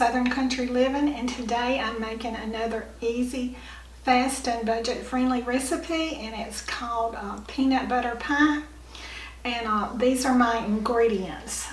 Southern Country Living, and today I'm making another easy, fast and budget-friendly recipe, and it's called peanut butter pie. And these are my ingredients: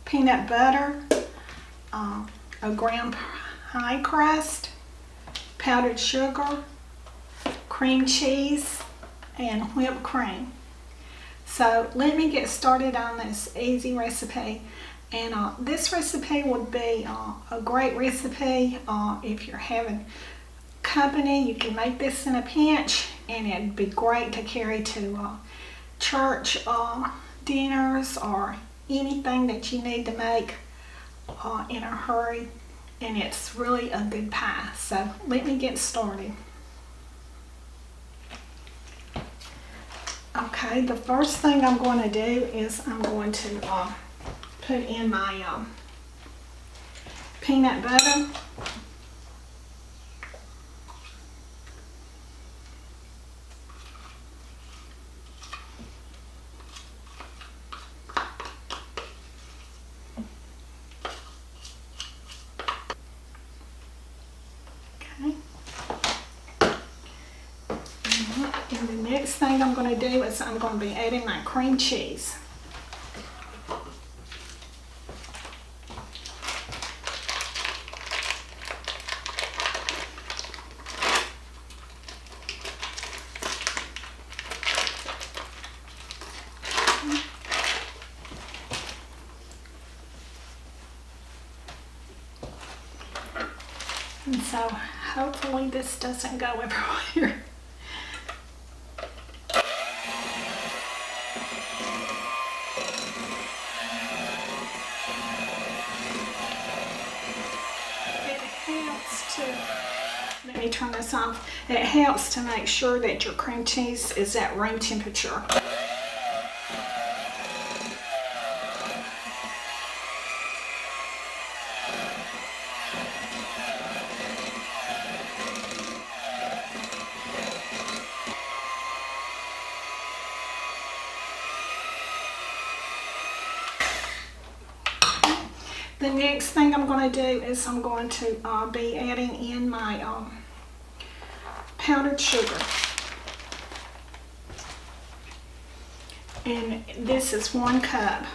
peanut butter, a ground pie crust, powdered sugar, cream cheese, and whipped cream. So let me get started on this easy recipe. And this recipe would be a great recipe if you're having company. You can make this in a pinch, and it'd be great to carry to church dinners or anything that you need to make in a hurry. And it's really a good pie. So let me get started. Okay, the first thing I'm going to do is I'm going to put in my peanut butter. Okay. And the next thing I'm going to do is I'm going to be adding my cream cheese. And so hopefully this doesn't go everywhere. Let me turn this off. It helps to make sure that your cream cheese is at room temperature. The next thing I'm going to do is I'm going to be adding in my powdered sugar. And this is 1 cup.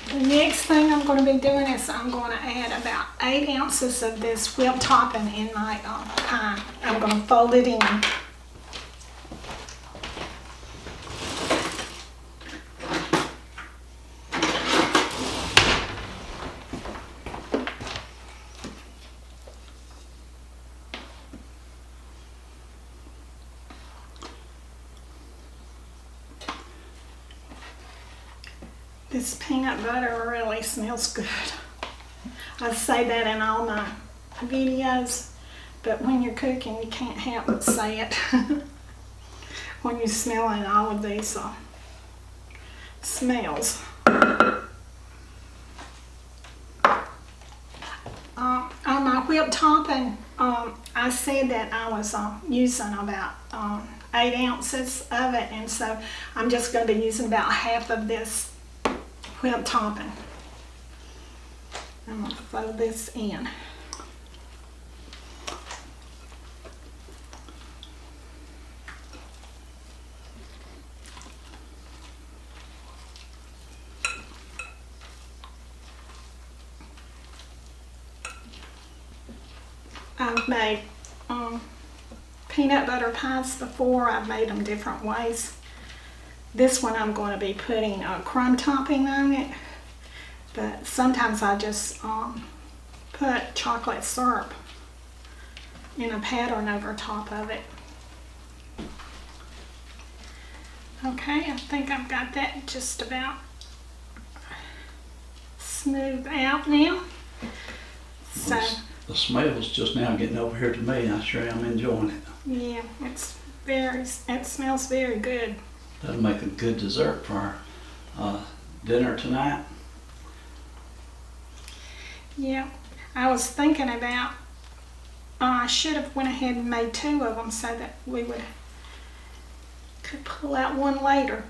The next thing I'm going to be doing is I'm going to add about 8 ounces of this whipped topping in my pie. I'm going to fold it in. This peanut butter really smells good. I say that in all my videos, but when you're cooking, you can't help but say it when you're smelling all of these smells. On my whipped topping, I said that I was using about 8 ounces of it, and so I'm just going to be using about half of this whipped topping. I'm going to fold this in. I've made peanut butter pies before. I've made them different ways. This one I'm going to be putting a crumb topping on it, but sometimes I just put chocolate syrup in a pattern over top of it. Okay, I think I've got that just about smooth out now. So the smell's just now getting over here to me. I sure am enjoying it. Yeah, it smells very good. That'll make a good dessert for our dinner tonight. Yeah, I was thinking about, I should have went ahead and made 2 of them so that we could pull out one later.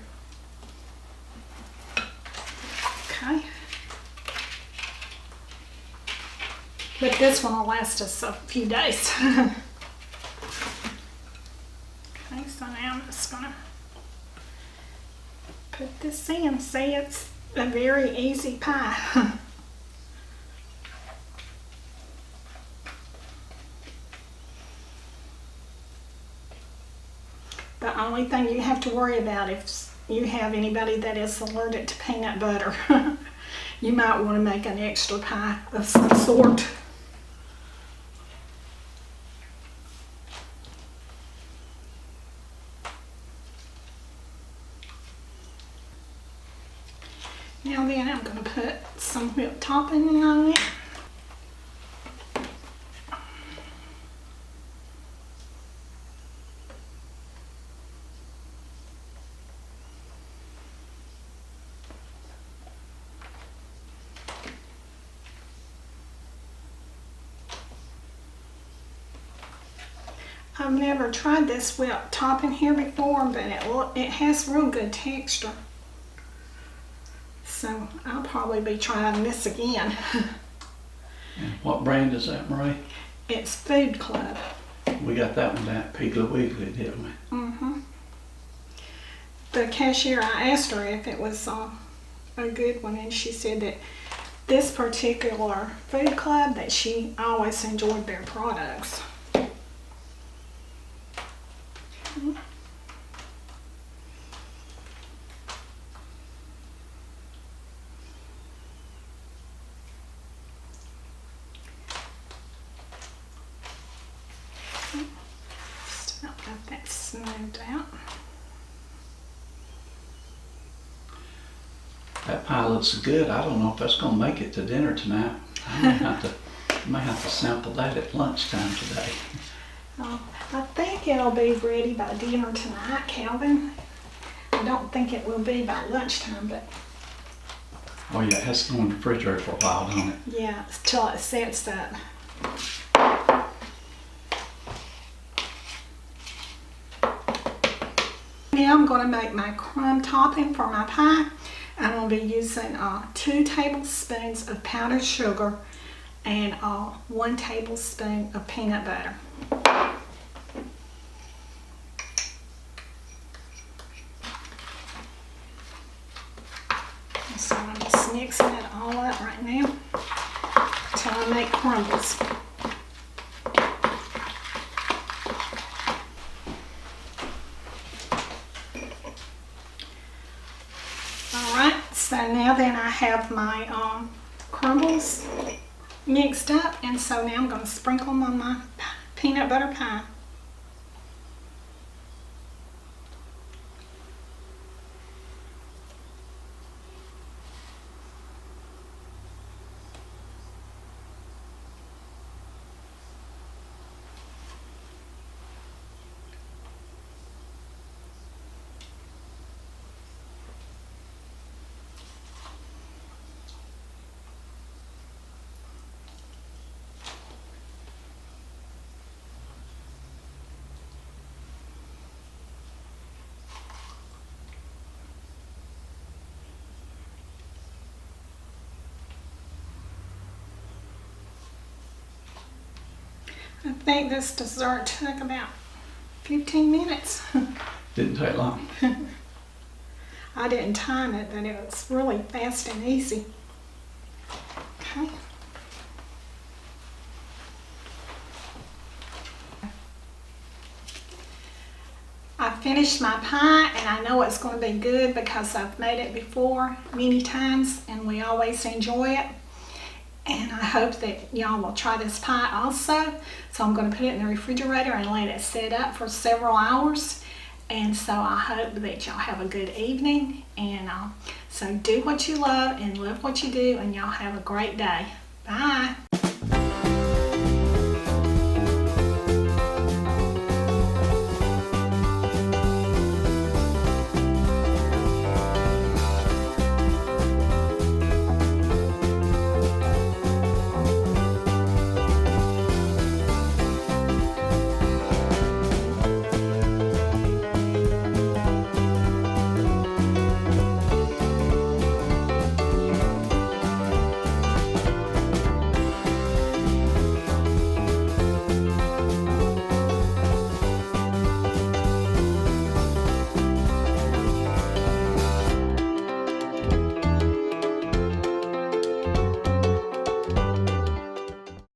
Okay. But this one will last us a few days. Okay, so now I'm just gonna put this in. See, it's a very easy pie. The only thing you have to worry about if you have anybody that is allergic to peanut butter, you might want to make an extra pie of some sort. Now then, I'm going to put some whipped topping on it. I've never tried this whipped topping here before, but it has real good texture. So I'll probably be trying this again. And what brand is that, Marie? It's Food Club. We got that one at Piggly Wiggly, didn't we? Mm-hmm. The cashier, I asked her if it was a good one, and she said that this particular Food Club, that she always enjoyed their products. Still got that smoothed out. That pie looks good. I don't know if that's going to make it to dinner tonight. I may have to sample that at lunchtime today. I think it'll be ready by dinner tonight, Calvin. I don't think it will be by lunchtime, but Oh yeah, it has to go in the refrigerator for a while, don't it? yeah, till it sets up. Now I'm going to make my crumb topping for my pie. I'm going to be using 2 tablespoons of powdered sugar and 1 tablespoon of peanut butter. So I'm just mixing it all up right now until I make crumbles. Alright, so now then I have my crumbles mixed up, and so now I'm going to sprinkle them on my peanut butter pie. I think this dessert took about 15 minutes. Didn't take long. I didn't time it, but it was really fast and easy. Okay. I finished my pie, and I know it's going to be good because I've made it before many times and we always enjoy it. And I hope that y'all will try this pie also. So I'm going to put it in the refrigerator and let it set up for several hours. And so I hope that y'all have a good evening. And so do what you love and love what you do, and y'all have a great day. Bye.